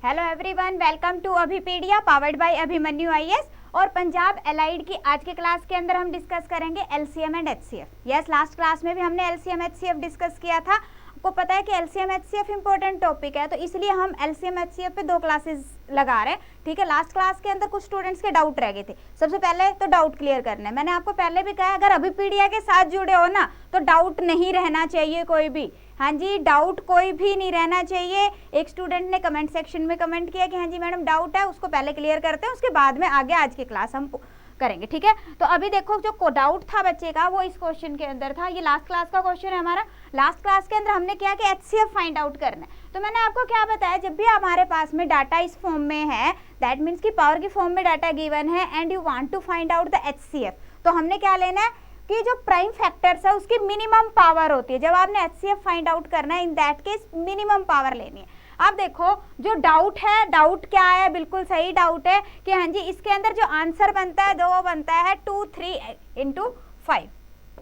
Hello everyone, welcome to Abhipedia powered by Abhimanyu IAS और Punjab allied की आज के क्लास के अंदर हम डिस्कस करेंगे LCM and HCF. Yes, last class में भी हमने एलसीएम एचसीएफ डिस्कस किया था। आपको पता है कि एलसीएम एचसीएफ इंपॉर्टेंट टॉपिक है, तो इसलिए हम एलसीएम एचसीएफ पे 2 क्लासेस लगा रहे हैं। ठीक है, लास्ट क्लास के अंदर कुछ स्टूडेंट्स के डाउट रह गए थे। सबसे पहले तो डाउट क्लियर करना है। मैंने आपको पहले भी कहा, अगर अभिपीडिया के साथ जुड़े हो ना तो डाउट नहीं रहना चाहिए कोई भी। हाँ जी, डाउट कोई भी नहीं रहना चाहिए। एक स्टूडेंट ने कमेंट सेक्शन में कमेंट किया कि हाँ जी मैडम डाउट है, उसको पहले क्लियर करते हैं, उसके बाद में आगे आज की क्लास हम करेंगे। ठीक है, तो अभी देखो जो डाउट था बच्चे का वो इस क्वेश्चन के अंदर था। ये लास्ट क्लास का क्वेश्चन है हमारा। लास्ट क्लास के अंदर हमने क्या कि एचसीएफ फाइंड आउट करना है। तो मैंने आपको क्या बताया, जब भी हमारे पास में डाटा इस फॉर्म में है, दैट मीन्स की पावर की फॉर्म में डाटा गिवन है and you want to find out the HCF, तो हमने क्या लेना है कि जो प्राइम फैक्टर्स है उसकी मिनिमम पावर होती है। जब आपने एचसीएफ फाइंड आउट करना है, इन दैट केस मिनिमम पावर लेनी है। अब देखो जो डाउट है, डाउट क्या है, बिल्कुल सही डाउट है कि हाँ जी इसके अंदर जो आंसर बनता है वो बनता है 2 3 into 5।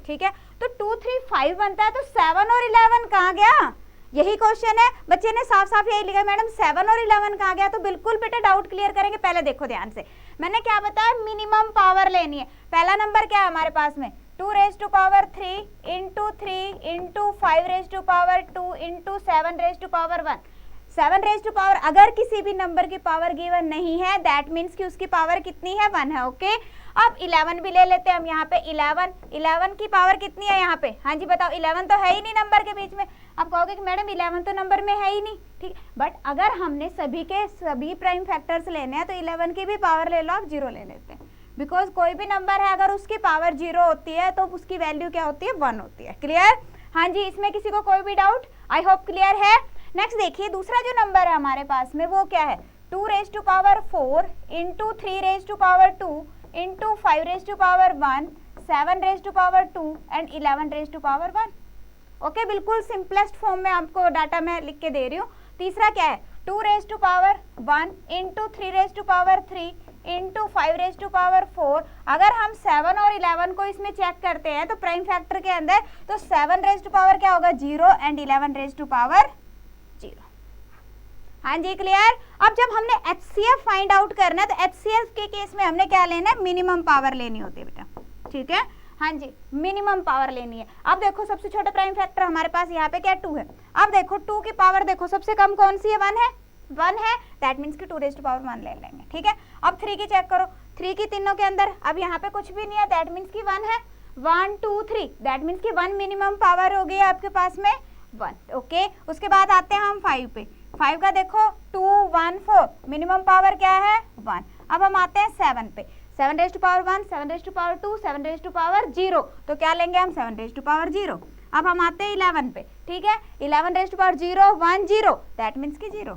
ठीक है, तो 2 3 5 बनता है, तो 7 और 11 कहाँ गया, यही क्वेश्चन है। बच्चे ने साफ साफ यही लिखा, मैडम 7 और 11 कहाँ गया। तो बिल्कुल बेटे डाउट क्लियर करेंगे। पहले देखो ध्यान से, मैंने क्या बताया, मिनिमम पावर लेनी है। पहला नंबर क्या है हमारे पास में, 2 raised to power 3 into 3 into 5 raised to power 2 into 7 raised to power 1। 7 raised to power, अगर किसी भी नंबर की पावर गिवन नहीं है दैट मीन्स कि उसकी पावर कितनी है, 1 है। ओके, अब 11 भी ले लेते हैं हम। यहाँ पे 11 की पावर कितनी है यहाँ पे, हाँ जी बताओ। 11 तो है ही नहीं नंबर के बीच में। आप कहोगे कि मैडम 11 तो नंबर में है ही नहीं। ठीक, बट अगर हमने सभी के सभी प्राइम फैक्टर्स लेने हैं तो 11 की भी पावर ले लो, आप 0 ले लेते हैं। बिकॉज कोई भी नंबर है अगर उसकी पावर 0 होती है तो उसकी वैल्यू क्या होती है, 1 होती है। क्लियर, हाँ जी, इसमें किसी को कोई भी डाउट, आई होप क्लियर है। नेक्स्ट देखिए, दूसरा जो नंबर है हमारे पास में वो क्या है, 2 raised to power 4 into 3 raised to power 2 into 5 raised to power 1 7 raised to power 2 and 11 raised to power 1। Okay, बिल्कुल सिंपलेस्ट फॉर्म में आपको डाटा मैं लिख के दे रही हूँ। तीसरा क्या है, 2 raised to power 1 into 3 raised to power 3 into 5 raised to power 4। अगर हम 7 और 11 को इसमें चेक करते हैं तो प्राइम फैक्टर के अंदर, तो 7 raised to power क्या होगा, 0 एंड 11 raised to power 0। हाँ जी क्लियर। अब जब हमने एचसीएफ फाइंड आउट करना है तो एचसीएफ के केस में हमने क्या लेना है, मिनिमम पावर लेनी होती है बेटा। ठीक है, हाँ जी मिनिमम पावर लेनी है। अब देखो सबसे छोटा प्राइम फैक्टर हमारे पास यहाँ पे क्या, 2 है। अब देखो 2 की पावर देखो सबसे कम कौन सी है, 1 है। 1 है, दैट मीन्स कि 2 raised to power 1 ले लेंगे। ठीक है, अब 3 की चेक करो, 3 की तीनों के अंदर अब यहाँ पे कुछ भी नहीं है, दैट मीन्स कि 1 है। 1 2 3, दैट मीन्स कि 1 मिनिमम पावर हो गई आपके पास में 1। ओके, उसके बाद आते हैं हम 5 पे। 5 का देखो 2 1 4, मिनिमम पावर क्या है, 1। अब हम आते हैं 7 पे। 7 raised to power 1 7 raised to power 2 7 raised to power 0, तो क्या लेंगे हम, 7 raised to power 0। अब हम आते हैं 11 पे। ठीक है, 11 raised to power 0 1 0, that means कि 0।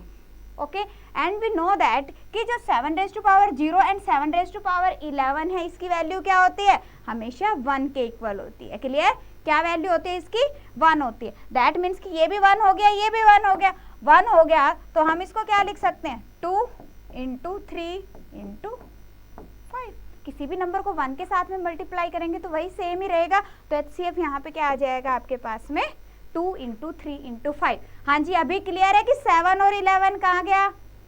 Okay, and we know that कि जो 7 raised to power 0 and 7 raised to power 11 है, इसकी वैल्यू क्या होती है, हमेशा 1 के इक्वल होती है। क्लियर, क्या वैल्यू होती है इसकी, 1 होती है। दैट मीन्स कि ये भी 1 हो गया, ये भी 1 हो गया। 1 हो गया तो हम इसको क्या लिख सकते हैं, 2 into 3 into 5। किसी भी नंबर को 1 के साथ में मल्टीप्लाई करेंगे तो वही सेम ही रहेगा। तो एचसीएफ यहाँ पे क्या आ जाएगा आपके पास में, 2 into 3 into 5। हाँ जी, अभी क्लियर है कि 7 और 11 कहाँ गया,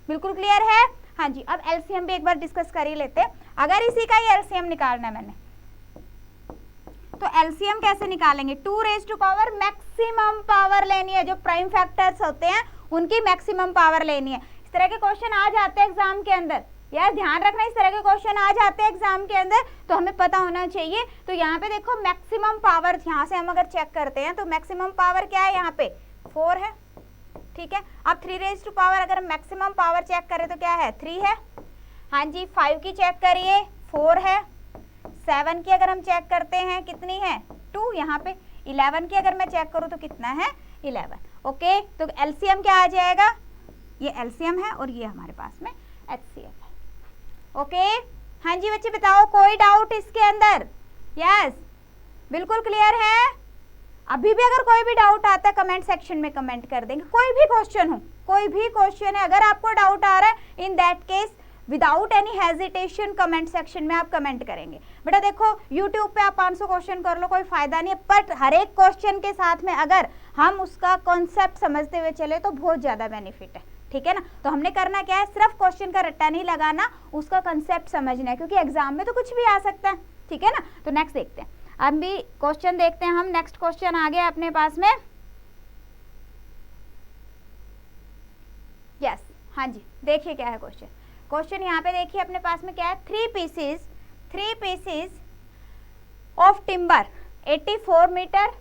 बिल्कुल क्लियर है। हाँ जी, अब एलसीएम भी एक बार डिस्कस कर ही लेते हैं। अगर इसी का ही एलसीएम निकालना है मैंने, तो एलसीएम कैसे निकालेंगे, 2 raised to power maximum power लेनी है। जो प्राइम फैक्टर्स होते हैं उनकी मैक्सिमम पावर लेनी है। इस तरह के क्वेश्चन आ जाते हैं एग्जाम के अंदर, यार ध्यान रखना, इस तरह के क्वेश्चन आ जाते हैं एग्जाम के अंदर, तो हमें पता होना चाहिए। तो यहाँ पे देखो मैक्सिमम पावर, यहाँ से हम अगर चेक करते हैं तो मैक्सिमम पावर क्या है, यहाँ पे 4 है। ठीक है, अब 3 raised to power अगर हम मैक्सिमम पावर चेक करें तो क्या है, 3 है। हाँ जी, 5 की चेक करिए, 4 है। 7 की अगर हम चेक करते हैं कितनी है, 2 यहाँ पे। 11 की अगर मैं चेक करूँ तो कितना है, 11। ओके, तो एलसीएम क्या आ जाएगा, ये एलसीएम है और ये हमारे पास में एचसीएफ है। ओके, हाँ जी बच्चे बताओ, कोई डाउट इसके अंदर, यस बिल्कुल क्लियर है। अभी भी अगर कोई भी डाउट आता है कमेंट सेक्शन में कमेंट कर देंगे, कोई भी क्वेश्चन हो, कोई भी क्वेश्चन है, अगर आपको डाउट आ रहा है इन that case without any hesitation comment section में आप कमेंट करेंगे। बेटा देखो यूट्यूब पे आप 500 क्वेश्चन कर लो, कोई फायदा नहीं है, बट हर एक क्वेश्चन के साथ में अगर हम उसका कॉन्सेप्ट समझते हुए चले तो बहुत ज़्यादा बेनिफिट है। ठीक है ना। तो हमने करना क्या है, सिर्फ क्वेश्चन का रट्टा नहीं लगाना, उसका कंसेप्ट समझना है, क्योंकि एग्जाम में तो कुछ भी आ सकता है, ठीक है ना। तो नेक्स्ट देखते हैं, अब भी क्वेश्चन देखते हैं हम। नेक्स्ट क्वेश्चन आ गया अपने पास में, यस हाँ जी, देखिए क्या है क्वेश्चन। क्वेश्चन यहाँ पे देखिए अपने पास में क्या है, three pieces of timber 84 metre,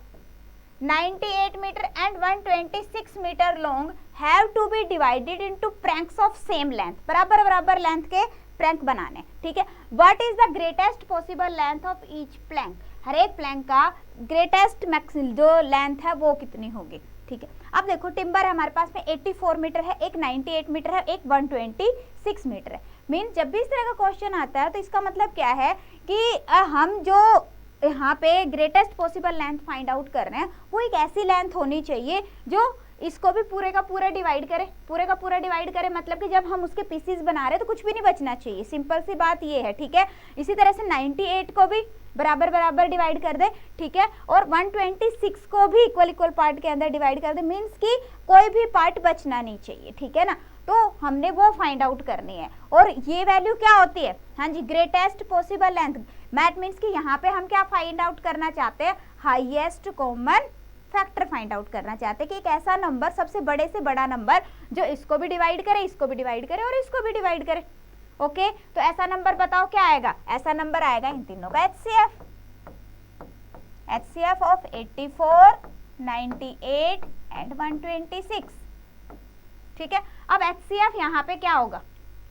98 metre and 126 metre long have to be divided into planks of same length, बराबर बराबर लेंथ के प्लैंक बनाने, ठीक है। What is the greatest possible length of each plank, हर एक प्लैंक का ग्रेटेस्ट मैक्सिमम जो लेंथ है वो कितनी होगी, ठीक है। अब देखो टिम्बर है हमारे पास में 84 मीटर है, एक 98 मीटर है, एक 126 मीटर है। मीन जब भी इस तरह का क्वेश्चन आता है तो इसका मतलब क्या है कि हम जो यहाँ पे greatest possible length find out कर रहे हैं वो एक ऐसी लेंथ होनी चाहिए जो इसको भी पूरे का पूरा डिवाइड करे, पूरे का पूरा डिवाइड करे, मतलब कि जब हम उसके पीसीज बना रहे हैं तो कुछ भी नहीं बचना चाहिए, सिंपल सी बात ये है, ठीक है। इसी तरह से 98 को भी बराबर बराबर डिवाइड कर दे, ठीक है, और 126 को भी इक्वल पार्ट के अंदर डिवाइड कर दे, मीन्स कि कोई भी पार्ट बचना नहीं चाहिए, ठीक है ना। तो हमने वो फाइंड आउट करनी है, और ये वैल्यू क्या होती है, हाँ जी, greatest possible length. Math means कि यहाँ पे हम क्या फाइंड आउट करना चाहते हैं, highest common factor find out करना चाहते हैं कि एक ऐसा नंबर, सबसे बड़े से बड़ा नंबर जो इसको भी डिवाइड करे, इसको भी डिवाइड करे और इसको भी डिवाइड करे। ओके, तो ऐसा नंबर बताओ क्या आएगा, ऐसा नंबर आएगा इन तीनों का HCF ऑफ 84, 98 एंड 126, ठीक है। अब HCF यहाँ पे क्या होगा,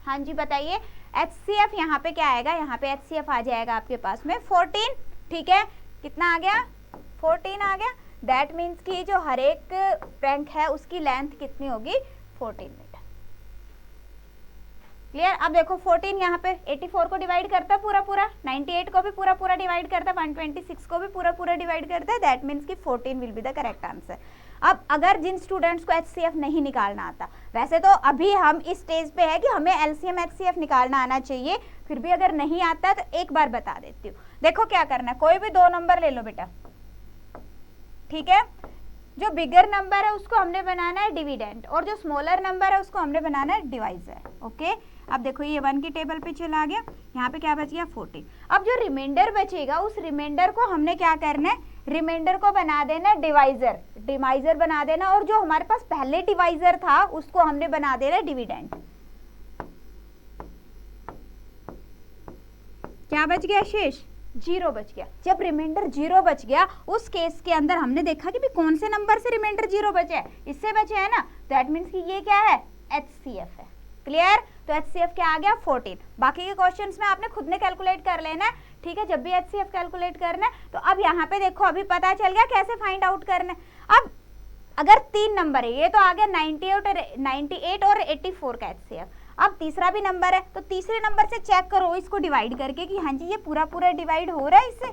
हाँ जी बताइए, HCF यहाँ पे क्या आएगा, यहाँ पे HCF आ जाएगा आपके पास में 14, ठीक है। कितना आ गया, 14 आ गया। दैट मीन्स कि जो हर एक प्लैंक है उसकी लेंथ कितनी होगी, 14 मीटर। क्लियर। अब देखो 14 यहाँ पे 84 को डिवाइड करता है पूरा पूरा, 98 को भी पूरा पूरा डिवाइड करता है, 126 को भी पूरा पूरा डिवाइड करता है। दैट मीन्स कि 14 will be the correct answer. अब अगर जिन स्टूडेंट्स को HCF नहीं निकालना आता, वैसे तो अभी हम इस स्टेज पे है कि हमें LCM HCF निकालना आना चाहिए, फिर भी अगर नहीं आता तो एक बार बता देती हूँ। देखो क्या करना है, कोई भी दो नंबर ले लो बेटा, ठीक है। जो बिगर नंबर है उसको हमने बनाना है डिविडेंड, और जो स्मॉलर नंबर है उसको हमने बनाना है डिवाइजर। ओके, अब देखो ये 1 की टेबल पे चला गया, यहाँ पे क्या बच गया 14। अब जो रिमाइंडर बचेगा उस रिमाइंडर को हमने क्या करना है, रिमाइंडर को बना देना डिवाइजर बना देना, और जो हमारे पास पहले डिवाइजर था उसको हमने बना देना डिविडेंड। क्या बच गया शेष, 0 बच गया। जब रिमाइंडर 0 बच गया उस केस के अंदर हमने देखा कि भी कौन से नंबर से रिमाइंडर 0 बचे है, इससे बचे है ना, दैट मीन्स कि ये क्या है, HCF है। क्लियर। तो HCF क्या आ गया 14। बाकी के क्वेश्चंस में आपने खुद ने कैलकुलेट कर लेना है, ठीक है, जब भी HCF कैलकुलेट करना है। तो अब यहाँ पे देखो अभी पता चल गया कैसे फाइंड आउट करना है। अब अगर 3 नंबर है, ये तो आ गया 98 और 84 का HCF। अब तीसरा भी नंबर है तो तीसरे नंबर से चेक करो इसको डिवाइड करके कि हाँ जी ये पूरा पूरा डिवाइड हो रहा है, इससे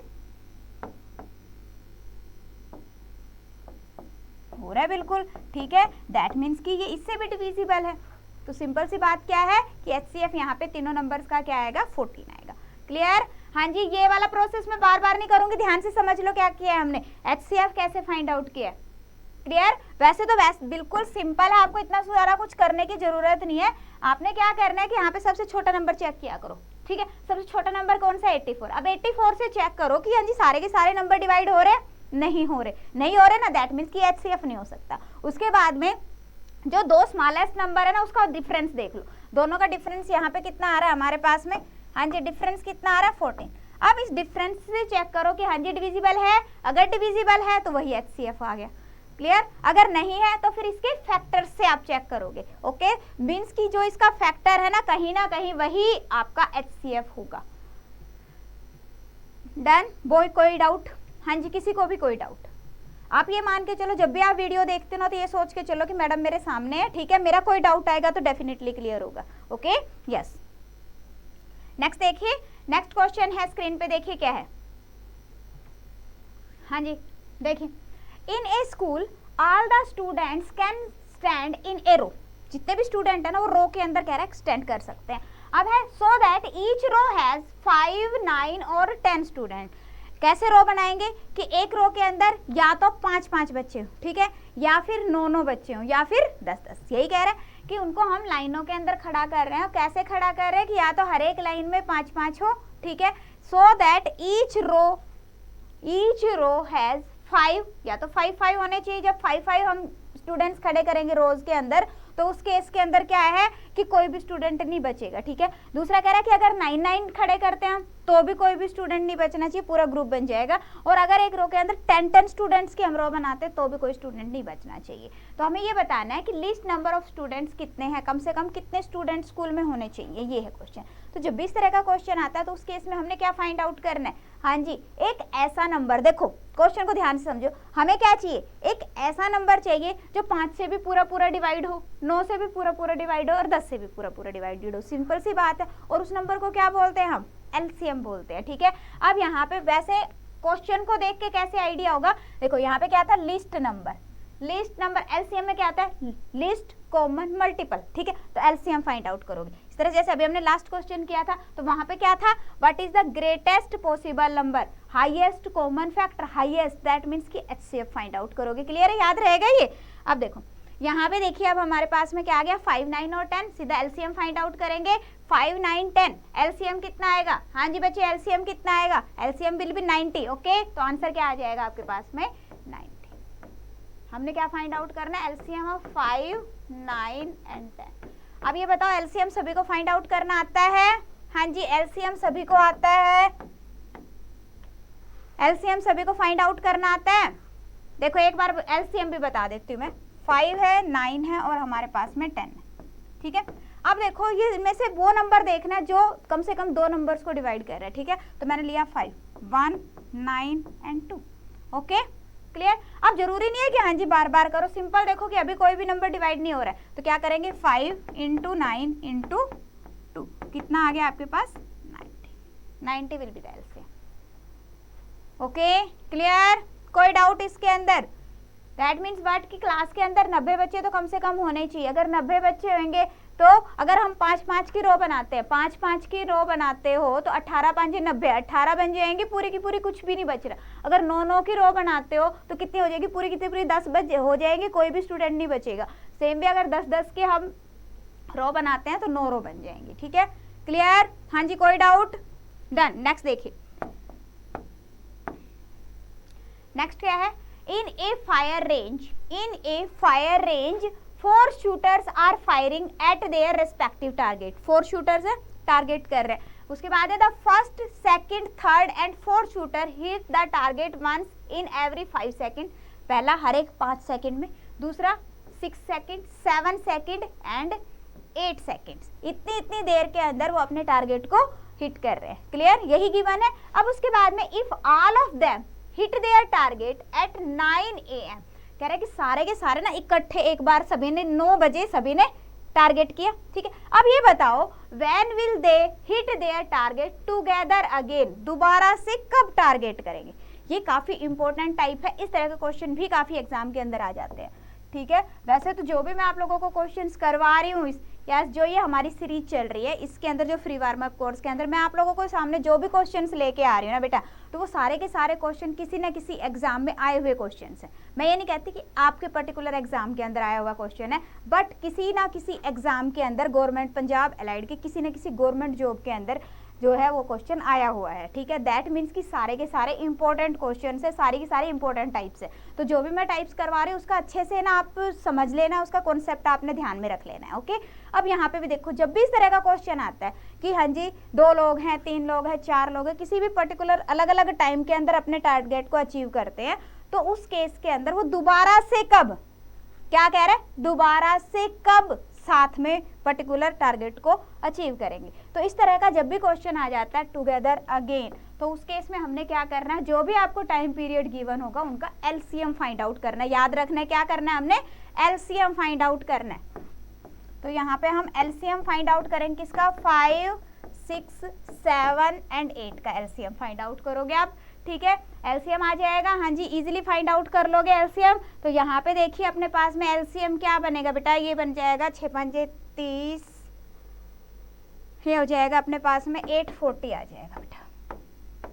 हो रहा है बिल्कुल, ठीक है। दैट मीन्स कि ये इससे भी डिविजिबल है। तो सिंपल सी बात क्या है कि HCF यहाँ पे तीनों नंबर्स का क्या आएगा, 14 आएगा। क्लियर। हाँ जी, ये वाला प्रोसेस मैं बार बार नहीं करूंगी, ध्यान से समझ लो क्या किया है हमने, HCF कैसे फाइंड आउट किया। क्लियर। वैसे तो बिल्कुल सिंपल है, आपको इतना सारा कुछ करने की जरूरत नहीं है। आपने क्या करना है कि यहाँ पे सबसे छोटा नंबर चेक किया करो, ठीक है। सबसे छोटा नंबर कौन सा, 84। अब 84 से चेक करो कि हाँ जी सारे के सारे नंबर डिवाइड हो रहे, नहीं हो रहे ना, दैट मीन्स कि HCF नहीं हो सकता। उसके बाद में जो दो स्मॉलेस्ट नंबर है ना उसका डिफरेंस देख लो, दोनों का डिफरेंस यहाँ पे कितना आ रहा है हमारे पास में, हाँ जी डिफरेंस कितना आ रहा है 14। अब इस डिफरेंस से चेक करो कि हाँ जी डिविजिबल है, अगर डिविजिबल है तो वही HCF आ गया। क्लियर। अगर नहीं है तो फिर इसके फैक्टर से आप चेक करोगे। ओके, मीन्स की जो इसका फैक्टर है ना कहीं वही आपका HCF होगा। डन। कोई डाउट, हाँ जी किसी को भी कोई डाउट, आप ये मान के चलो जब भी आप वीडियो देखते हो तो ये सोच के चलो कि मैडम मेरे सामने है, ठीक है, मेरा कोई डाउट आएगा तो डेफिनेटली क्लियर होगा। Okay, yes. नेक्स्ट देखिए, नेक्स्ट क्वेश्चन है स्क्रीन पे, देखिए क्या है, हाँ जी देखिए, in a school all the students can stand in a row, जितने भी स्टूडेंट है ना वो रो के अंदर कह रहा है स्टैंड कर सकते हैं। अब है so that each row has 5, 9 और 10 स्टूडेंट कैसे रो बनाएंगे कि एक रो के अंदर या तो 5-5 बच्चे हो, ठीक है, या फिर 9-9 बच्चे हो, या फिर 10-10। यही कह रहे हैं कि उनको हम लाइनों के अंदर खड़ा कर रहे हैं। कैसे खड़ा कर रहे हैं कि या तो हर एक लाइन में 5-5 हो, ठीक है, so that each row has 5, या तो 5-5 होने चाहिए। जब 5-5 हम स्टूडेंट्स खड़े करेंगे रोज के अंदर, तो उस केस के अंदर क्या है कि कोई भी स्टूडेंट नहीं बचेगा, ठीक है। दूसरा कह रहा है कि अगर 9-9 खड़े करते हैं तो भी कोई भी स्टूडेंट नहीं बचना चाहिए, पूरा ग्रुप बन जाएगा। और अगर एक रो के अंदर 10-10 स्टूडेंट्स की हम रो बनाते हैं तो भी कोई स्टूडेंट नहीं बचना चाहिए। तो हमें ये बताना है कि लीस्ट नंबर ऑफ स्टूडेंट्स कितने हैं, कम से कम कितने स्टूडेंट स्कूल में होने चाहिए, ये है क्वेश्चन। तो जब भी इस तरह का क्वेश्चन आता है तो उस केस में हमने क्या फाइंड आउट करना है, हाँ जी, एक ऐसा नंबर, देखो क्वेश्चन को ध्यान से समझो, हमें क्या चाहिए, एक ऐसा नंबर चाहिए जो 5 से भी पूरा पूरा डिवाइड हो, 9 से भी पूरा पूरा डिवाइड हो और 10 से भी पूरा पूरा डिवाइडेड हो। सिंपल सी बात है। और उस नंबर को क्या बोलते हैं हम, एलसीएम बोलते हैं, ठीक है। अब यहाँ पे वैसे क्वेश्चन को देख के कैसे आइडिया होगा, देखो यहाँ पे क्या था, लिस्ट नंबर एलसीएम में क्या आता है, लिस्ट कॉमन मल्टीपल, ठीक है। तो एलसीएम फाइंड आउट करोगे इस तरह, जैसे अभी हमने लास्ट क्वेश्चन किया था तो वहां पे क्या था, what is the greatest possible number, highest common factor, highest, that means कि एचसीएफ फाइंड आउट करोगे। क्लियर है, याद रहेगा ये। अब देखो यहाँ पे देखिए, अब हमारे पास में क्या आ गया, 5, 9 और 10, सीधा एलसीएम फाइंड आउट करेंगे। 5, 9, 10, एलसीएम कितना आएगा, हाँ जी बच्चे एलसीएम कितना आएगा, एलसीएम विल बी 90, ओके। तो आंसर क्या आ जाएगा आपके पास में, 90। हमने क्या फाइंड आउट करना है, एलसीएम ऑफ 5, 9 एंड 10। अब ये बताओ एलसीएम सभी को फाइंड आउट करना आता है, हाँ जी एलसीएम सभी को आता है, एलसीएम सभी को फाइंड आउट करना आता है। देखो एक बार एलसीएम भी बता देती हूँ मैं, 5 है, 9 है और हमारे पास में 10 है, ठीक है। अब देखो ये इनमें से वो नंबर देखना है जो कम से कम 2 नंबर्स को डिवाइड कर रहा है, ठीक है। तो मैंने लिया 5, 1, 9 एंड 2, ओके क्लियर। अब जरूरी नहीं है कि हाँ जी बार बार करो, सिंपल देखो कि अभी कोई भी नंबर डिवाइड नहीं हो रहा है तो क्या करेंगे, 5 × 9 × 2, कितना आ गया आपके पास, 90 will be the LCM, okay clear. कोई डाउट इसके अंदर, दैट मीन्स व्हाट की क्लास के अंदर 90 बच्चे तो कम से कम होने चाहिए। अगर 90 बच्चे होंगे तो अगर हम 5-5 की रो बनाते हैं, 5-5 की रो बनाते हो तो 18 5 90, 18 बन जाएंगी पूरी की पूरी, कुछ भी नहीं बच रहा। अगर 9-9 की रो बनाते हो तो कितनी हो जाएगी, पूरी कितनी पूरी 10 बच हो जाएगी, कोई भी स्टूडेंट नहीं बचेगा। सेम भी अगर 10-10 के हम रो बनाते हैं तो 9 रो बन जाएंगी, ठीक है क्लियर। हाँ जी कोई डाउट, डन। नेक्स्ट देखिए, नेक्स्ट क्या है, in a fire range 4 shooters are firing at their respective target। 4 shooters है, टारगेट कर रहे हैं। उसके बाद है the first, second, third and fourth shooter hit the target once in every 5 second. पहला हर एक 5 सेकेंड में, दूसरा 6 सेकेंड, 7 सेकेंड एंड 8 सेकेंड्स, इतनी देर के अंदर वो अपने टारगेट को हिट कर रहे हैं। क्लियर, यही गिवन है। अब उसके बाद में if all of them hit their target at 9 AM, कह रहा है कि सारे के सारे ना इकट्ठे एक बार सभी ने 9 बजे सभी ने टारगेट किया, ठीक है। अब ये बताओ when will they hit their target together again, दोबारा से कब टारगेट करेंगे। ये काफी इंपॉर्टेंट टाइप है, इस तरह के क्वेश्चन भी काफी एग्जाम के अंदर आ जाते हैं, ठीक है। वैसे तो जो भी मैं आप लोगों को क्वेश्चंस करवा रही हूँ, यस जो ये हमारी सीरीज चल रही है इसके अंदर, जो फ्री वार्म अप कोर्स के अंदर मैं आप लोगों को सामने जो भी क्वेश्चंस लेके आ रही हूँ ना बेटा, तो वो सारे के सारे क्वेश्चन किसी ना किसी एग्जाम में आए हुए क्वेश्चंस हैं। मैं ये नहीं कहती कि आपके पर्टिकुलर एग्जाम के अंदर आया हुआ क्वेश्चन है, बट किसी ना किसी एग्जाम के अंदर गवर्नमेंट पंजाब एलाइड के किसी ना किसी गवर्नमेंट जॉब के अंदर जो है वो क्वेश्चन आया हुआ है, ठीक है। दैट मीन्स कि सारे के सारे इंपॉर्टेंट क्वेश्चन है, सारी की सारी इंपॉर्टेंट टाइप्स है। तो जो भी मैं टाइप्स करवा रही हूँ उसका अच्छे से ना आप समझ लेना, उसका कॉन्सेप्ट आपने ध्यान में रख लेना है, ओके। अब यहाँ पे भी देखो, जब भी इस तरह का क्वेश्चन आता है कि हाँ जी 2 लोग हैं, 3 लोग हैं, 4 लोग हैं, किसी भी पर्टिकुलर अलग अलग टाइम के अंदर अपने टारगेट को अचीव करते हैं, तो उस केस के अंदर वो दोबारा से कब, क्या कह रहे हैं, दोबारा से कब साथ में पर्टिकुलर टारगेट को अचीव करेंगे। तो इस तरह का जब भी क्वेश्चन आ जाता है टुगेदर अगेन, तो उस केस में हमने क्या करना है, जो भी आपको टाइम पीरियड गिवन होगा उनका एलसीएम फाइंड आउट करना है। याद रखना है क्या करना है, हमने एलसीएम फाइंड आउट करना है। तो यहाँ पे हम एलसीएम फाइंड आउट करेंगे किसका, 5, 6, 7 एंड 8 का एलसीएम फाइंड आउट करोगे आप, ठीक है। एलसीएम आ जाएगा, हाँ जी इजीली फाइंड आउट कर लोगे एलसीएम। तो यहाँ पे देखिए अपने पास में एलसीएम क्या बनेगा बेटा, ये बन जाएगा 6 5 30, ये हो जाएगा अपने पास में 840 आ जाएगा बेटा।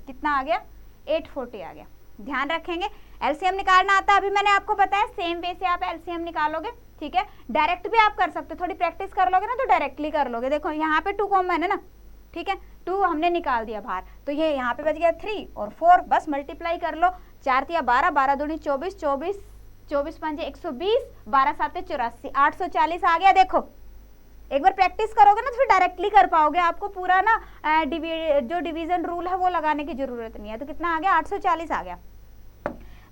कितना आ गया, 840 आ गया। ध्यान रखेंगे एलसीएम निकालना आता है, अभी मैंने आपको बताया सेम वे से आप एलसीएम निकालोगे, ठीक है। डायरेक्ट भी आप कर सकते हो, थोड़ी प्रैक्टिस कर लोगे ना तो डायरेक्टली कर लोगे। देखो यहाँ पे 2 कॉमन है ना, ठीक है, 2 हमने निकाल दिया बाहर, तो ये यहाँ पे बच गया 3 और 4, बस मल्टीप्लाई कर लो। 4 तिया 12, 12 दूनी 24, 24 24 पंजे 120, 12 साते 84, 840 आ गया। देखो एक बार प्रैक्टिस करोगे ना तो फिर डायरेक्टली कर पाओगे, आपको पूरा ना जो डिवीजन रूल है वो लगाने की जरूरत नहीं है। तो कितना आ गया, 840 आ गया।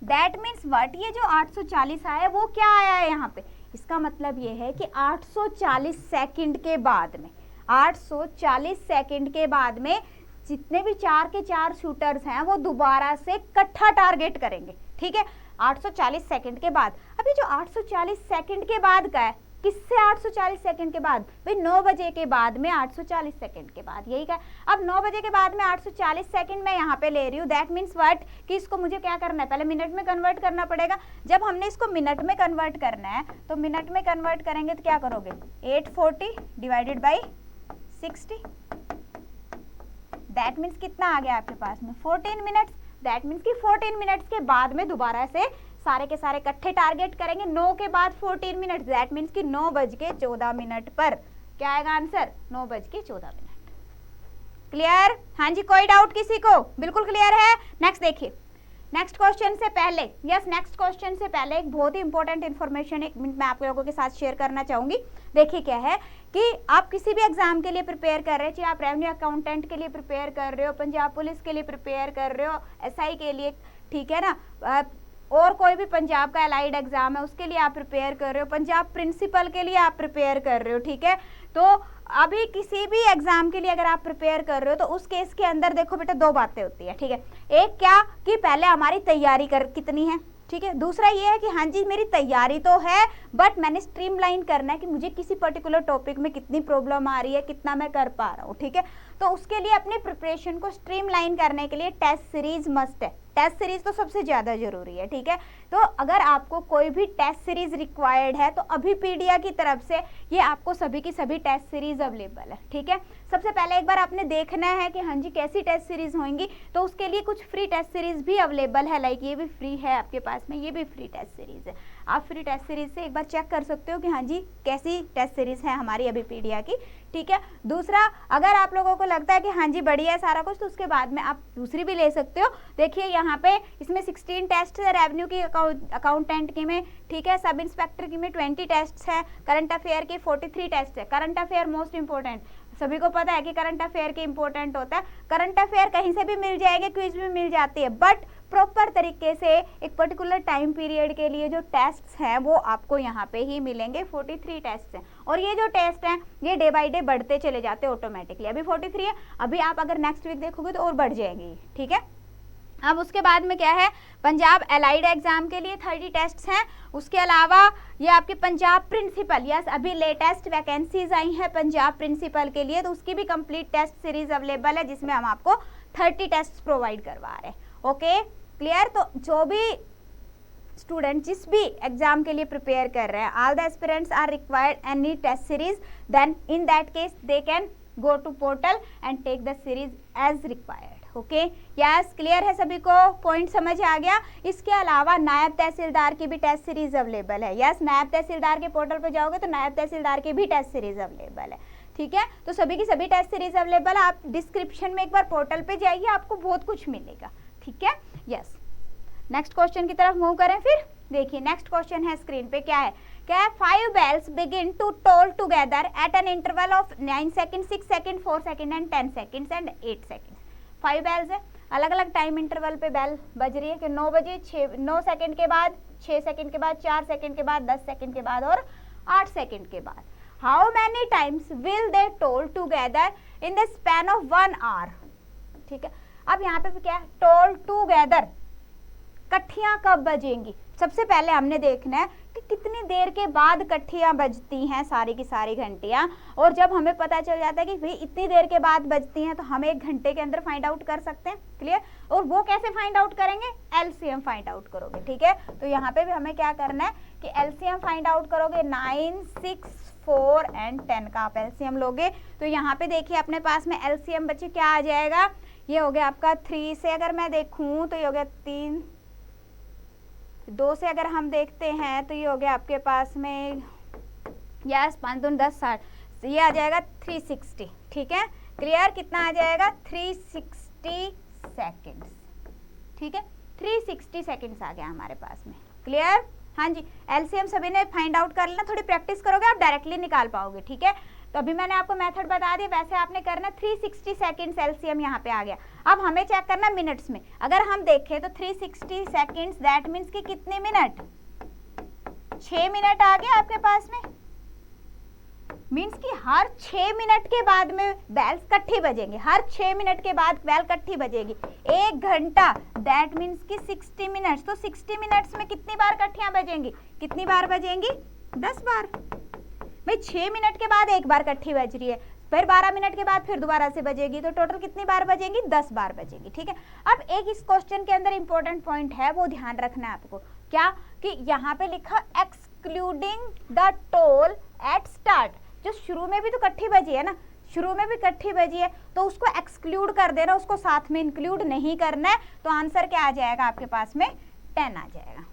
दैट मीन्स व्हाट, ये जो 840 आया वो क्या आया है यहाँ पे, इसका मतलब ये है कि 840 सेकंड के बाद में, 840 सेकंड के बाद में जितने भी 4 के 4 शूटर्स हैं वो दोबारा से इकट्ठा टारगेट करेंगे, ठीक है, 840 सेकंड के बाद। अभी जो 840 सेकंड के बाद का है, किससे 840 सेकंड के बाद, भाई 9 बजे के बाद में 840 सेकंड के बाद, यही का। अब 9 बजे के बाद में 840 सेकंड मैं यहाँ पे ले रही हूँ, दैट मीन्स व्हाट कि इसको मुझे क्या करना है, पहले मिनट में कन्वर्ट करना पड़ेगा। जब हमने इसको मिनट में कन्वर्ट करना है तो मिनट में कन्वर्ट करेंगे तो क्या करोगे, 840 डिवाइडेड बाई 60, दैट मीन्स कितना आ गया आपके पास में 14 मिनट्स। दैट मीन्स कि 14 मिनट्स के बाद में दोबारा से सारे के सारे इकट्ठे टारगेट करेंगे। 9 के बाद 14 मिनट, दैट मीन्स कि 9:14 पर क्या आएगा आंसर, 9:14। क्लियर? हाँ जी, कोई डाउट किसी को? बिल्कुल क्लियर है। नेक्स्ट देखिए, नेक्स्ट क्वेश्चन से पहले, यस नेक्स्ट क्वेश्चन से पहले एक बहुत ही इंपॉर्टेंट इन्फॉर्मेशन 1 मिनट मैं आप लोगों के साथ शेयर करना चाहूंगी। देखिए क्या है कि आप किसी भी एग्जाम के लिए प्रिपेयर कर रहे हैं, चाहे आप रेवेन्यू अकाउंटेंट के लिए प्रिपेयर कर रहे हो, पंजाब पुलिस के लिए प्रिपेयर कर रहे हो, एसआई के लिए, ठीक है ना, और कोई भी पंजाब का अलाइड एग्जाम है उसके लिए आप प्रिपेयर कर रहे हो, पंजाब प्रिंसिपल के लिए आप प्रिपेयर कर रहे हो, ठीक है। तो अभी किसी भी एग्जाम के लिए अगर आप प्रिपेयर कर रहे हो तो उस केस के अंदर देखो बेटा 2 बातें होती है, ठीक है। एक क्या कि पहले हमारी तैयारी कितनी है, ठीक है। दूसरा ये है कि हाँ जी मेरी तैयारी तो है बट मैंने स्ट्रीमलाइन करना है कि मुझे किसी पर्टिकुलर टॉपिक में कितनी प्रॉब्लम आ रही है, कितना मैं कर पा रहा हूँ, ठीक है। तो उसके लिए अपनी प्रिपरेशन को स्ट्रीमलाइन करने के लिए टेस्ट सीरीज मस्ट है। टेस्ट सीरीज तो सबसे ज़्यादा जरूरी है, ठीक है। तो अगर आपको कोई भी टेस्ट सीरीज रिक्वायर्ड है तो अभी पीडिया की तरफ से ये आपको सभी की सभी टेस्ट सीरीज अवेलेबल है, ठीक है। सबसे पहले एक बार आपने देखना है कि हाँ जी कैसी टेस्ट सीरीज होंगी, तो उसके लिए कुछ फ्री टेस्ट सीरीज भी अवेलेबल है, लाइक ये भी फ्री है आपके पास में, ये भी फ्री टेस्ट सीरीज है। आप फ्री टेस्ट सीरीज से एक बार चेक कर सकते हो कि हाँ जी कैसी टेस्ट सीरीज है हमारी अभी पीडिया की, ठीक है। दूसरा, अगर आप लोगों को लगता है कि हाँ जी बढ़िया है सारा कुछ, तो उसके बाद में आप दूसरी भी ले सकते हो। देखिए यहाँ पे इसमें 16 टेस्ट है रेवेन्यू की, अकाउंटेंट की में, ठीक है, सब इंस्पेक्टर की में 20 टेस्ट है, करंट अफेयर की 43 टेस्ट है। करंट अफेयर मोस्ट इंपॉर्टेंट, सभी को पता है कि करंट अफेयर के इंपॉर्टेंट होता है। करंट अफेयर कहीं से भी मिल जाएंगे, क्विज भी मिल जाती है, बट प्रॉपर तरीके से एक पर्टिकुलर टाइम पीरियड के लिए जो टेस्ट्स हैं वो आपको यहाँ पे ही मिलेंगे। 43 टेस्ट हैं और ये जो टेस्ट हैं ये डे बाय डे बढ़ते चले जाते हैं ऑटोमेटिकली। अभी 43 है, अभी आप अगर नेक्स्ट वीक देखोगे तो और बढ़ जाएंगे, ठीक है। अब उसके बाद में क्या है, पंजाब एलाइड एग्जाम के लिए 30 टेस्ट्स हैं। उसके अलावा ये आपके पंजाब प्रिंसिपल, यस अभी लेटेस्ट वैकेंसीज आई हैं पंजाब प्रिंसिपल के लिए, तो उसकी भी कंप्लीट टेस्ट सीरीज अवेलेबल है जिसमें हम आपको 30 टेस्ट प्रोवाइड करवा रहे हैं। Okay clear? तो जो भी स्टूडेंट जिस भी एग्जाम के लिए प्रिपेयर कर रहे हैं, all the aspirants are required any test series, then in that case they can go to portal and take the series as required. Okay yes, clear है सभी को? पॉइंट समझ आ गया? इसके अलावा नायब तहसीलदार की भी टेस्ट सीरीज अवेलेबल है। यस, नायब तहसीलदार के पोर्टल पे जाओगे तो नायब तहसीलदार की भी टेस्ट सीरीज अवेलेबल है, ठीक है। तो सभी की सभी टेस्ट सीरीज अवेलेबल है। आप डिस्क्रिप्शन में एक बार पोर्टल पे जाइए, आपको बहुत कुछ मिलेगा, ठीक है। यस, नेक्स्ट क्वेश्चन की तरफ मूव करें फिर। देखिए नेक्स्ट क्वेश्चन है स्क्रीन पे, क्या है 5 bells begin to toll together at an interval of 9 seconds, 6 seconds, 4 seconds and 10 seconds and 8 seconds। 5 bells है, अलग अलग टाइम इंटरवल पे बेल बज रही है कि 9 बजे 9 सेकंड के बाद, 6 सेकंड के बाद, 4 सेकंड के बाद, 10 सेकंड के बाद और 8 सेकंड के बाद। How many times will they toll together in the span of 1 hour, ठीक है। अब यहाँ पे क्या है, टोल टूगेदर, कट्ठियां कब बजेंगी। सबसे पहले हमने देखना है कि कितनी देर के बाद कट्ठियाँ बजती हैं सारी की सारी घंटियाँ, और जब हमें पता चल जाता है कि भाई इतनी देर के बाद बजती हैं तो हम 1 घंटे के अंदर फाइंड आउट कर सकते हैं। क्लियर? और वो कैसे फाइंड आउट करेंगे? एलसीएम फाइंड आउट करोगे। ठीक है, तो यहाँ पे भी हमें क्या करना है कि एलसीएम फाइंड आउट करोगे। 9, 6, 4 एंड 10 का आप एलसीएम लोगे तो यहाँ पे देखिए अपने पास में एलसीएम बच्चे क्या आ जाएगा, ये हो गया आपका 3 से अगर मैं देखूं तो ये हो गया 3, 2 से अगर हम देखते हैं तो ये हो गया आपके पास में यस 5 दूनी 10 60, ये आ जाएगा 360। ठीक है, क्लियर? कितना आ जाएगा? 360 सेकेंड्स। ठीक है, 360 सेकेंड्स आ गया हमारे पास में। क्लियर? हाँ जी, एलसीएम सभी ने फाइंड आउट कर लेना, थोड़ी प्रैक्टिस करोगे आप डायरेक्टली निकाल पाओगे। ठीक है, तो अभी मैंने आपको मेथड बता दिया, वैसे आपने करना 360 सेकेंड्स एलसीएम यहाँ पे आ गया। अब हमें चेक करना मिनट्स में। अगर हम देखें तो 360 सेकेंड्स दैट मीन्स कि कितने मिनट? 6 मिनट आ गया आपके पास में। मीन्स कि हर 6 मिनट के बाद में बेल्स कट्ठी बजेंगे, हर 6 मिनट के बाद बेल कट्ठी बजेगी। 1 घंटा दैट मीन्स कि 60 मिनट्स, तो 60 मिनट्स में कितनी बार कट्ठियां बजेंगी? कितनी बार बजेंगी? 10 बार। भाई 6 मिनट के बाद 1 बार कट्ठी बज रही है, फिर 12 मिनट के बाद फिर दोबारा से बजेगी, तो टोटल कितनी बार बजेगी? 10 बार बजेगी। ठीक है, अब एक इस क्वेश्चन के अंदर इंपॉर्टेंट पॉइंट है, वो ध्यान रखना है आपको। क्या? कि यहाँ पे लिखा excluding the toll at start. जो शुरू में भी तो कट्ठी बजी है ना, शुरू में भी कट्ठी बजी है, तो उसको एक्सक्लूड कर देना, उसको साथ में इंक्लूड नहीं करना है। तो आंसर क्या आ जाएगा आपके पास में? 10 आ जाएगा।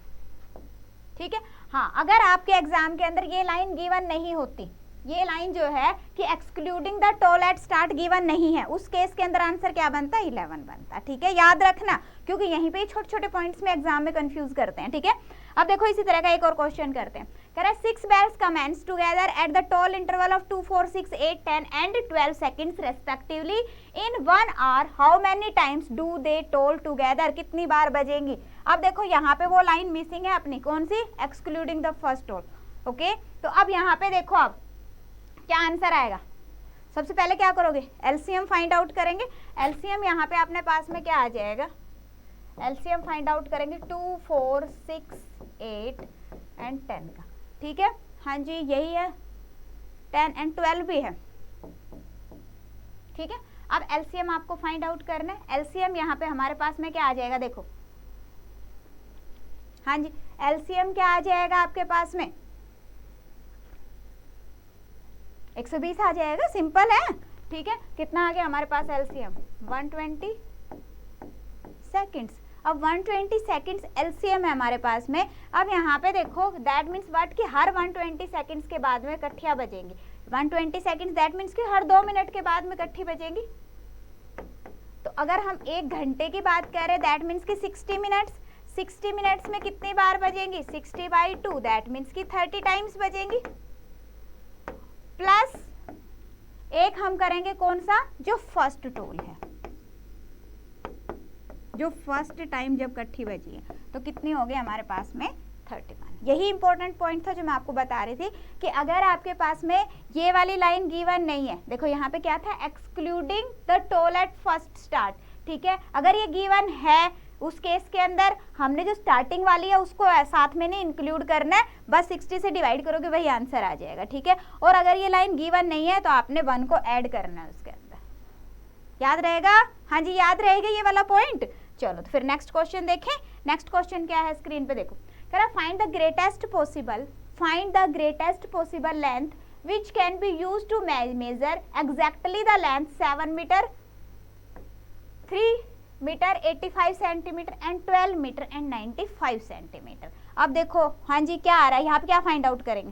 ठीक है, हाँ, अगर आपके एग्जाम के अंदर ये लाइन गिवन नहीं होती, ये लाइन जो है कि excluding the toll at start given नहीं है, उस केस के अंदर आंसर क्या बनता? 11 बनता। ठीक है, याद रखना, क्योंकि यहीं पे छोटे छोटे पॉइंट्स में एग्जाम में कंफ्यूज करते हैं। ठीक है, अब देखो इसी तरह का एक और क्वेश्चन करते हैं। कह रहा है 6 bells commence together at the toll interval of 2, 4, 6, 8, 10 and 12 seconds respectively in 1 hour. How many times do they toll together? कितनी बार बजेंगी? अब देखो यहाँ पे वो लाइन मिसिंग है अपनी, कौन सी? Excluding the first toll. Okay, तो अब यहाँ पे देखो आप क्या आंसर आएगा। सबसे पहले क्या करोगे? एलसीएम फाइंड आउट करेंगे। एलसीएम यहाँ पे अपने पास में क्या आ जाएगा? एलसीएम फाइंड आउट करेंगे 2, 4, 6, 8 एंड 10 का। ठीक है, हाँ जी यही है, 10 एंड 12 भी है। ठीक है, अब एलसीएम आपको फाइंड आउट करना है। एलसीएम यहाँ पे हमारे पास में क्या आ जाएगा? देखो, हाँ जी, एलसीएम क्या आ जाएगा आपके पास में? 120 आ जाएगा, सिंपल है। ठीक है, कितना आ गया हमारे पास एलसीएम? 120 सेकेंड्स। अब 120 सेकेंड्स एलसीएम है हमारे पास में। अब यहाँ पे देखो दैट मीन्स व्हाट कि हर 120 सेकेंड्स के बाद में कट्ठियाँ बजेंगी। 120 सेकेंड्स दैट मीन्स कि हर 2 मिनट के बाद में कट्ठी बजेगी। तो अगर हम 1 घंटे की बात कर रहे हैं दैट मीन्स कि 60 मिनट्स, 60 मिनट्स में कितनी बार बजेंगी? 60/2 दैट मीन्स कि 30 टाइम्स बजेंगी। प्लस एक हम करेंगे कौन सा? जो फर्स्ट टोल है, जो फर्स्ट टाइम जब कट्ठी बजी है, तो कितनी हो गई हमारे पास में? 31। यही इंपॉर्टेंट पॉइंट था जो मैं आपको बता रही थी कि अगर आपके पास में ये वाली लाइन गिवन नहीं है, देखो यहाँ पे क्या था? Excluding the toll at first start. ठीक है, अगर ये गिवन है उस केस के अंदर हमने जो स्टार्टिंग वाली है उसको साथ में नहीं इंक्लूड करना है, बस 60 से डिवाइड करोगे वही आंसर आ जाएगा। ठीक है, और अगर ये लाइन गिवन नहीं है तो आपने 1 को ऐड करना है उसके अंदर। याद रहेगा? हाँ जी, याद रहेगा ये वाला पॉइंट। चलो तो फिर नेक्स्ट क्वेश्चन देखें। नेक्स्ट क्वेश्चन क्या है? स्क्रीन पे देखो, कह रहा find the greatest possible length which can be use to measure exactly the length 7 metre, 3 metre 85 centimetre and 12 metre and 95 centimetre. अब देखो, हाँ जी क्या आ रहा है यहाँ पे? क्या फाइंड आउट करेंगे?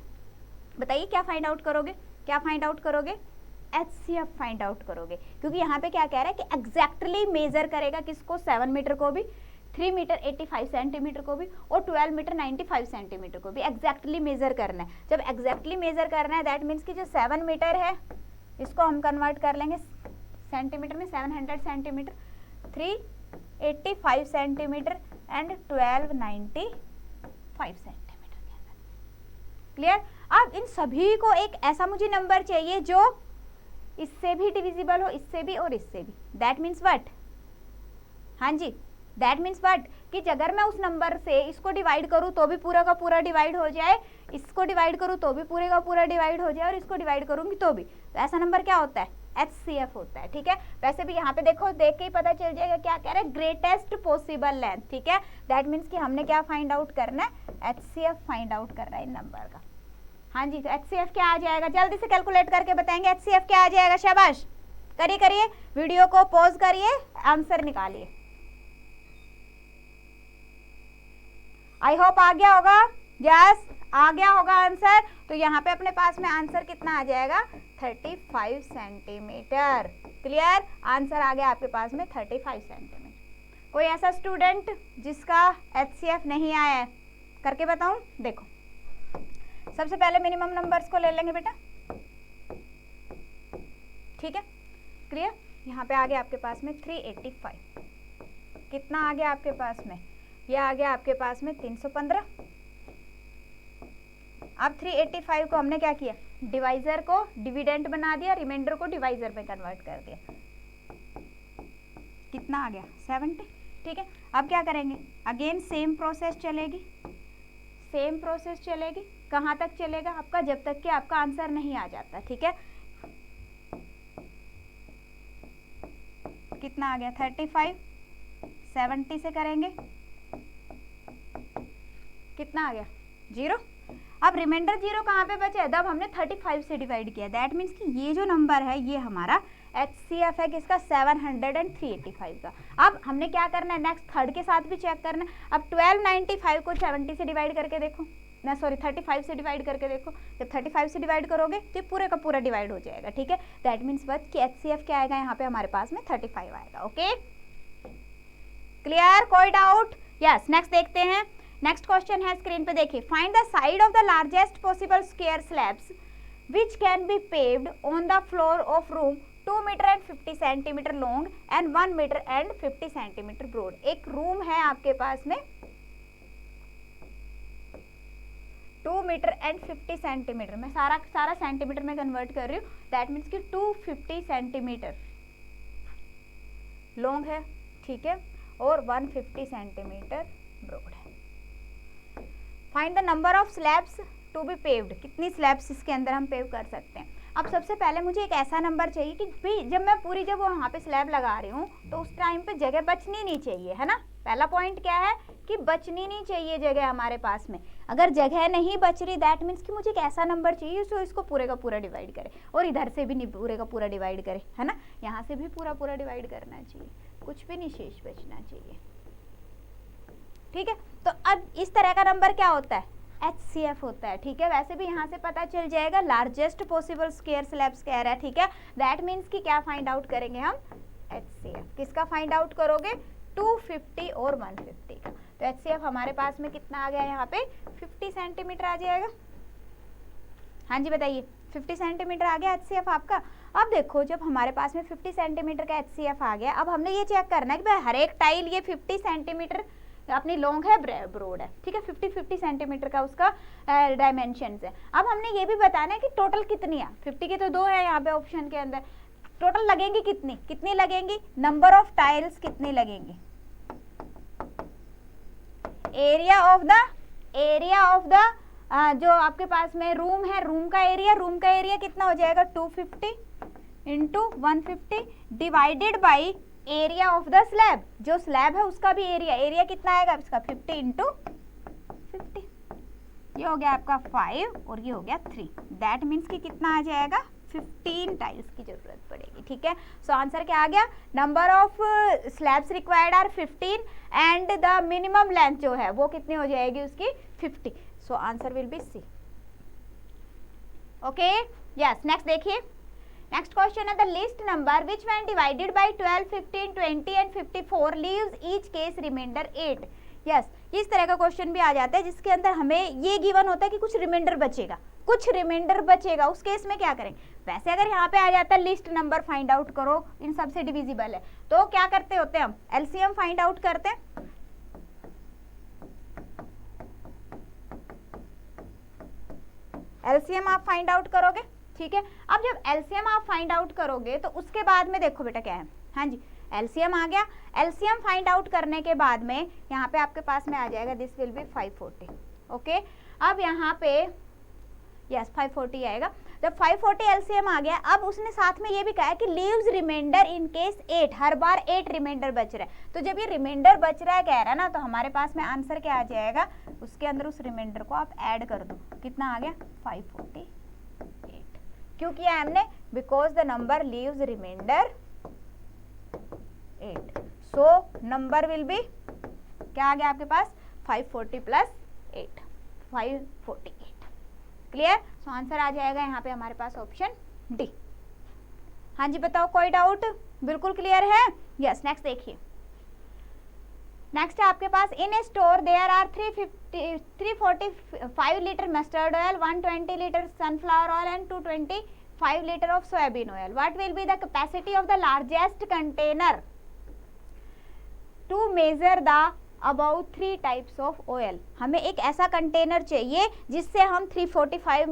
बताइए क्या फाइंड आउट करोगे? क्या फाइंड आउट करोगे? एचसीएफ फाइंड आउट करोगे, क्योंकि यहाँ पे क्या कह रहा है कि एग्जैक्टली मेजर करेगा किसको? 7 मीटर को भी, 3 मीटर 85 सेंटीमीटर को भी और 12 मीटर 95 सेंटीमीटर को भी एग्जैक्टली मेजर करना है। जब एग्जैक्टली मेजर करना है दैट मीन्स कि जो 7 मीटर है इसको हम कन्वर्ट कर लेंगे सेंटीमीटर में, 700 सेंटीमीटर, 385 सेंटीमीटर एंड 1295 सेंटीमीटर के अंदर। क्लियर? अब इन सभी को एक ऐसा मुझे नंबर चाहिए जो इससे भी डिविजिबल हो, इससे भी और इससे भी। That means what? हाँ जी, दैट मीन्स व्हाट कि अगर मैं उस नंबर से इसको डिवाइड करूँ तो भी पूरा का पूरा डिवाइड हो जाए, इसको डिवाइड करूँ तो भी पूरे का पूरा डिवाइड हो जाए और इसको डिवाइड करूँगी तो भी, तो ऐसा नंबर क्या होता है, HCF होता है। ठीक है, वैसे भी यहाँ पे देखो, देख के ही पता चल जाएगा क्या कह रहे हैं, ग्रेटेस्ट पॉसिबल लेंथ। ठीक है, दैट मीन्स कि हमने क्या फाइंड आउट करना है, HCF फाइंड आउट करना है इन नंबर का। हाँ जी, तो HCF क्या आ जाएगा, जल्दी से कैलकुलेट करके बताएंगे HCF क्या आ जाएगा। शाबाश, करिए करिए, वीडियो को पॉज करिए, आंसर निकालिए। आई होप आ गया होगा, यस आ गया होगा आंसर। तो यहाँ पे अपने पास में आंसर कितना आ जाएगा, 35 सेंटीमीटर। क्लियर, आंसर आ गया आपके पास में 35 सेंटीमीटर। कोई ऐसा स्टूडेंट जिसका HCF नहीं आया है, करके बताऊं। देखो, सबसे पहले मिनिमम नंबर्स को ले लेंगे बेटा। ठीक है, क्लियर। यहाँ पे आ गया आपके पास में 385, कितना आ गया आपके पास में, यह आ गया आपके पास में 315। अब 385 को हमने क्या किया, डिवाइजर को डिविडेंड बना दिया, रिमाइंडर को डिवाइजर में कन्वर्ट कर दिया, कितना आ गया 70। ठीक है, अब क्या करेंगे, अगेन सेम प्रोसेस चलेगी, सेम प्रोसेस चलेगी। कहाँ तक चलेगा आपका, जब तक कि आपका आंसर नहीं आ जाता। ठीक है, कितना आ गया 35, 70 से करेंगे, कितना आ गया 0। अब रिमाइंडर 0 कहाँ पे बचे, जब हमने 35 से डिवाइड किया। दैट मीन्स कि ये जो नंबर है ये हमारा HCF है किसका, 785 का। अब हमने क्या करना है, नेक्स्ट थर्ड के साथ भी चेक करना है। अब 1295 को 70 से डिवाइड करके देखो, ना सॉरी 35 से डिवाइड करके देखो। जब 35 से डिवाइड करोगे तो पूरे का पूरा डिवाइड हो जाएगा। ठीक है, दैट मीन्स बट कि HCF क्या आएगा यहाँ पे हमारे पास में 35 आएगा। ओके, क्लियर, कोई डाउट। यस, नेक्स्ट देखते हैं। नेक्स्ट क्वेश्चन है, स्क्रीन पे देखिए, find the side of the largest possible square slabs which can be paved on the floor of room 2 metre and 50 centimetre long and 1 metre and 50 centimetre broad. एक room है आपके पास में 2 metre and 50 centimetre, मैं सारा centimetre में convert कर रही हूँ। दैट मीन्स कि 250 सेंटीमीटर लॉन्ग है, ठीक है, और 150 सेंटीमीटर ब्रॉड है। Find the number of slabs to be paved, कितनी स्लैब्स इसके अंदर हम पेव कर सकते हैं। अब सबसे पहले मुझे एक ऐसा नंबर चाहिए कि भाई जब वो वहाँ पे स्लैब लगा रही हूँ तो उस टाइम पे जगह बचनी नहीं चाहिए, है ना। पहला पॉइंट क्या है कि बचनी नहीं चाहिए जगह हमारे पास में। अगर जगह नहीं बच रही दैट मीन्स कि मुझे एक ऐसा नंबर चाहिए जो इसको पूरे का पूरा डिवाइड करे, और इधर से भी नहीं पूरे का पूरा डिवाइड करे, है ना। यहाँ से भी पूरा पूरा डिवाइड करना चाहिए, कुछ भी नहीं शेष बचना चाहिए। ठीक है, तो अब इस तरह का नंबर क्या होता है, HCF होता है। ठीक है, वैसे भी यहाँ से पता चल जाएगा, लार्जेस्ट पॉसिबल स्क्वायर स्लैब्स कह रहा है। ठीक है, दैट मीन्स कि क्या फाइंड आउट करेंगे हम, HCF। किसका फाइंड आउट करोगे, 250 और 150 का। तो HCF हमारे पास में कितना आ गया यहाँ पे, 50 सेंटीमीटर आ जाएगा। हाँ जी बताइए, 50 सेंटीमीटर आ गया HCF आपका। अब देखो, जब हमारे पास में 50 सेंटीमीटर का HCF आ गया, अब हमने ये चेक करना है कि भाई हर एक टाइल ये 50 सेंटीमीटर अपनी लॉन्ग है, ब्रॉड है। ठीक है, 50 सेंटीमीटर का उसका डायमेंशन है। अब हमने ये भी बताना है कि टोटल कितनी है, 50 की तो 2 है यहाँ पे ऑप्शन के अंदर। टोटल लगेंगी कितनी लगेंगी, नंबर ऑफ टाइल्स कितनी लगेंगी, एरिया ऑफ द जो आपके पास में रूम है, रूम का एरिया कितना हो जाएगा, 250 into 150 divided by area of the slab. जो स्लैब है उसका भी एरिया कितना आएगा इसका, 50 इंटू 50। ये हो गया आपका 5 और ये हो गया 3। दैट मीन्स कि कितना आ जाएगा, 15 टाइल्स की जरूरत पड़ेगी। ठीक है, सो आंसर क्या आ गया, number of slabs required are 15 and the minimum length जो है वो कितनी हो जाएगी उसकी, 50। So answer will be C. Okay, yes, next देखिए। नेक्स्ट क्वेश्चन है, the list number which when divided by 12, 15, 20 and 54 leaves each case remainder 8। Yes, इस तरह का क्वेश्चन भी आ जाता है जिसके अंदर हमें ये गिवन होता है कि कुछ रिमाइंडर बचेगा, उस केस में क्या करें। वैसे अगर यहाँ पे आ जाता है लिस्ट नंबर फाइंड आउट करो, इन सबसे डिविजिबल है, तो क्या करते होते हैं हम, LCM फाइंड आउट करते हैं। LCM आप फाइंड आउट करोगे, ठीक है। अब जब LCM आप फाइंड आउट करोगे तो उसके बाद में देखो बेटा क्या है, हाँ जी, एलसीएम आ गया। एलसीएम फाइंड आउट करने के बाद में यहाँ पे आपके पास में आ जाएगा दिस विल बी 540। ओके, अब यहाँ पे यस 540 आएगा। जब 540 एलसीएम आ गया, अब उसने साथ में ये भी कहा है कि लीव्स रिमाइंडर इन केस 8, हर बार 8 रिमाइंडर बच रहा है। तो जब ये रिमाइंडर बच रहा है कह रहा है ना, तो हमारे पास में आंसर क्या आ जाएगा, उसके अंदर उस रिमाइंडर को आप ऐड कर दो। कितना आ गया 548। क्यों किया हमने, because the number leaves remainder 8, so number will be क्या आ गया आपके पास 540 प्लस 8, 548। क्लियर, सो आंसर आ जाएगा यहाँ पे हमारे पास ऑप्शन डी। हाँ जी बताओ, कोई डाउट, बिल्कुल क्लियर है। यस, नेक्स्ट देखिए। नेक्स्ट है आपके पास, in a store there are 345 litre mustard oil, 120 litre sunflower oil and 225 litre of soybean oil. What will be the capacity of the largest container to measure the about 3 types of oil. हमें एक ऐसा container चाहिए जिससे हम 345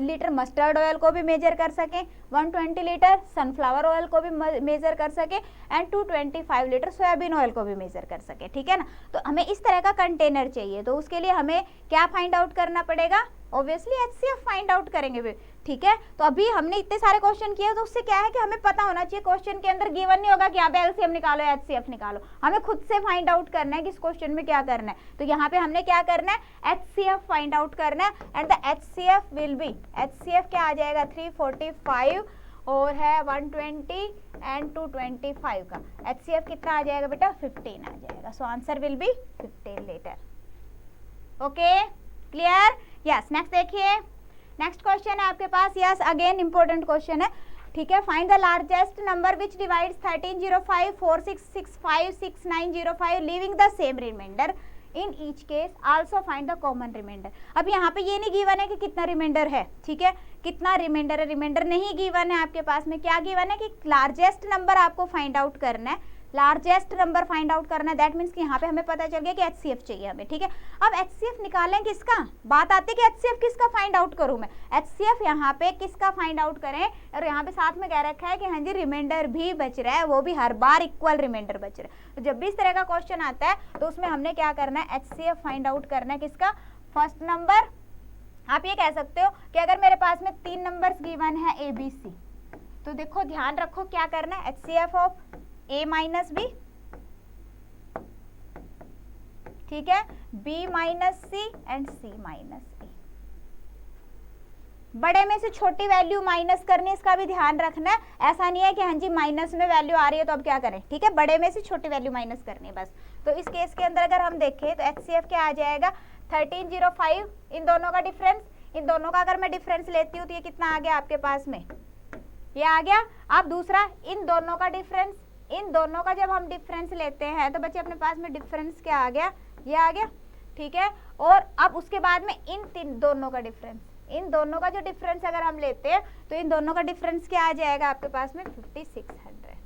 litre mustard oil को भी major कर सकें, 120 लीटर सनफ्लावर ऑयल को भी मेजर कर सके एंड 225 लीटर सोयाबीन ऑयल को भी मेजर कर सके। ठीक है ना, तो हमें इस तरह का कंटेनर चाहिए। तो उसके लिए हमें क्या फाइंड आउट करना पड़ेगा, ऑब्वियसली एचसीएफ फाइंड आउट करेंगे। ठीक है, तो अभी हमने इतने सारे क्वेश्चन किए, तो उससे क्या है कि हमें पता होना चाहिए, क्वेश्चन के अंदर गिवन नहीं होगा कि यहाँ पे एलसीएम निकालो एचसीएफ निकालो, हमें खुद से फाइंड आउट करना है कि इस क्वेश्चन में क्या करना है। तो यहाँ पे हमने क्या करना है, एचसीएफ फाइंड आउट करना है and the HCF will be, HCF क्या आ जाएगा 345 और है 120 एंड 225 का एचसीएफ कितना आ जाएगा बेटा 15 आ जाएगा। So answer will be 15 litre. Okay clear, yes. Next देखिए, नेक्स्ट क्वेश्चन है आपके पास, यस अगेन इंपॉर्टेंट क्वेश्चन है। ठीक है, find the largest number which divides 1305 4665 6905 leaving the same remainder in each case, also find the common remainder. अब यहाँ पे ये नहीं गिवन है कि कितना रिमाइंडर है, ठीक है, कितना रिमाइंडर है, रिमाइंडर नहीं गिवन है आपके पास में। क्या गिवन है कि लार्जेस्ट नंबर आपको फाइंड आउट करना है, लार्जेस्ट नंबर फाइंड आउट करना है। दैट मीन्स कि यहाँ पे हमें पता चल गया कि एचसीएफ चाहिए हमें। ठीक है, अब एचसीएफ निकालें किसका, बात आती है कि एचसीएफ किसका फाइंड आउट करूँ मैं, एचसीएफ यहाँ पे किसका फाइंड आउट करें, और यहाँ पे साथ में कह रखा है कि हाँ जी रिमाइंडर भी बच रहा है, वो भी हर बार इक्वल रिमाइंडर बच रहा है। तो जब भी इस तरह का क्वेश्चन आता है तो उसमें हमने क्या करना है, एचसीएफ फाइंड आउट करना है किसका, फर्स्ट नंबर। आप ये कह सकते हो कि अगर मेरे पास में 3 नंबर्स गिवन है ए बी सी, तो देखो ध्यान रखो क्या करना है, HCF of A minus B, ठीक है, B minus C and C minus A. बड़े में से छोटी वैल्यू माइनस करनी, इसका भी ध्यान रखना है। ऐसा नहीं है कि हाँ जी माइनस में वैल्यू आ रही है तो अब क्या करें, ठीक है, बड़े में से छोटी वैल्यू माइनस करनी है बस। तो इस केस के अंदर अगर हम देखें तो एचसीएफ क्या आ जाएगा 1305, इन दोनों का डिफरेंस, इन दोनों का अगर मैं डिफरेंस लेती हूँ तो ये कितना आ गया आपके पास में, ये आ गया। अब दूसरा इन दोनों का डिफरेंस, इन दोनों का जब हम डिफरेंस लेते हैं तो बच्चे अपने पास में डिफरेंस क्या आ गया, ये आ गया, ठीक है। और अब उसके बाद में इन तीन दोनों का डिफरेंस, इन दोनों का जो डिफरेंस अगर हम लेते हैं तो इन दोनों का डिफरेंस क्या आ जाएगा आपके पास में 5600।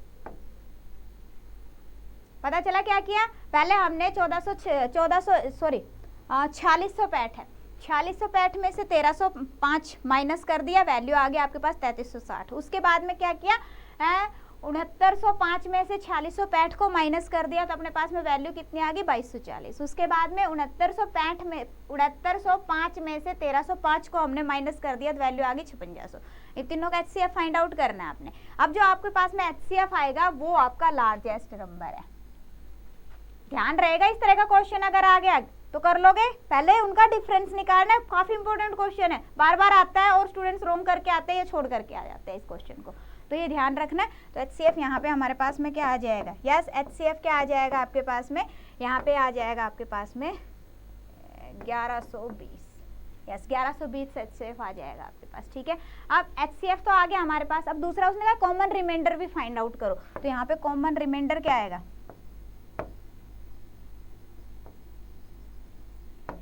पता चला क्या किया, पहले हमने 4665 है, 4665 में से 1305 माइनस कर दिया, वैल्यू आ गया आपके पास 3360। उसके बाद में क्या किया, 6905 में से 4665 को माइनस कर दिया तो अपने पास में वैल्यू कितनी आ गई 2240। उसके बाद में 6905 में से 1305 को हमने माइनस कर दिया तो वैल्यू आ गई 5600। इन तीनों का एचसीएफ फाइंड आउट करना है आपने। अब जो आपके पास में एचसीएफ आएगा वो आपका लार्जेस्ट नंबर है। ध्यान रहेगा, इस तरह का क्वेश्चन अगर आ गया तो कर लोगे, पहले उनका डिफरेंस निकालना है। काफी इंपॉर्टेंट क्वेश्चन है, बार बार आता है और स्टूडेंट्स रोंग करके आते हैं या छोड़ करके आ जाते हैं इस क्वेश्चन को, तो ये ध्यान रखना है। तो एचसीएफ यहाँ पे हमारे पास में क्या आ जाएगा, यस एचसीएफ क्या आ जाएगा आपके पास में, यहाँ पे आ जाएगा आपके पास में 1120, यस 1120 एचसीएफ आ जाएगा आपके पास। ठीक है, अब एचसीएफ तो आ गया हमारे पास। अब दूसरा उसने कहा कॉमन रिमाइंडर भी फाइंड आउट करो, तो यहाँ पे कॉमन रिमाइंडर क्या आएगा,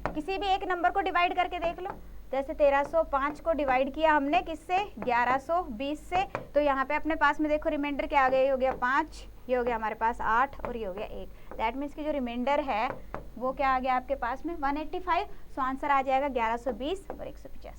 किसी भी एक नंबर को डिवाइड करके देख लो। जैसे 1305 को डिवाइड किया हमने किससे, 1120 से, तो यहाँ पे अपने पास में देखो रिमाइंडर क्या आ गया, ये हो गया 5, ये हो गया हमारे पास 8 और ये हो गया 1। दैट मीन्स कि जो रिमाइंडर है वो क्या आ गया आपके पास में 185। सो आंसर आ जाएगा 1120 और 185।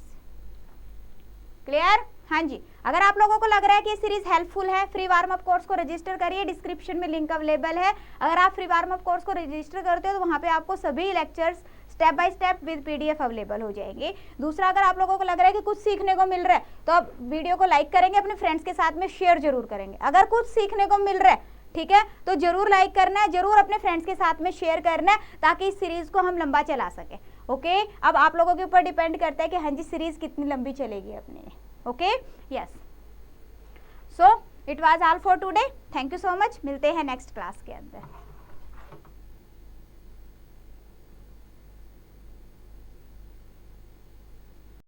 क्लियर, हाँ जी, अगर आप लोगों को लग रहा है कि ये सीरीज हेल्पफुल है, फ्री वार्म अप कोर्स को रजिस्टर करिए, डिस्क्रिप्शन में लिंक अवेलेबल है। अगर आप फ्री वार्म अप कोर्स को रजिस्टर करते हो तो वहाँ पे आपको सभी lectures step by step with PDF available हो जाएंगे। दूसरा, अगर आप लोगों को लग रहा है कि कुछ सीखने को मिल रहा है तो आप वीडियो को लाइक करेंगे, अपने फ्रेंड्स के साथ में शेयर जरूर करेंगे। अगर कुछ सीखने को मिल रहा है, ठीक है, तो जरूर लाइक करना है, जरूर अपने फ्रेंड्स के साथ में शेयर करना है, ताकि इस सीरीज को हम लंबा चला सके। ओके, अब आप लोगों के ऊपर डिपेंड करता है कि हाँ जी सीरीज कितनी लंबी चलेगी अपनी। Okay, yes, so it was all for today. Thank you so much, मिलते हैं नेक्स्ट क्लास के अंदर।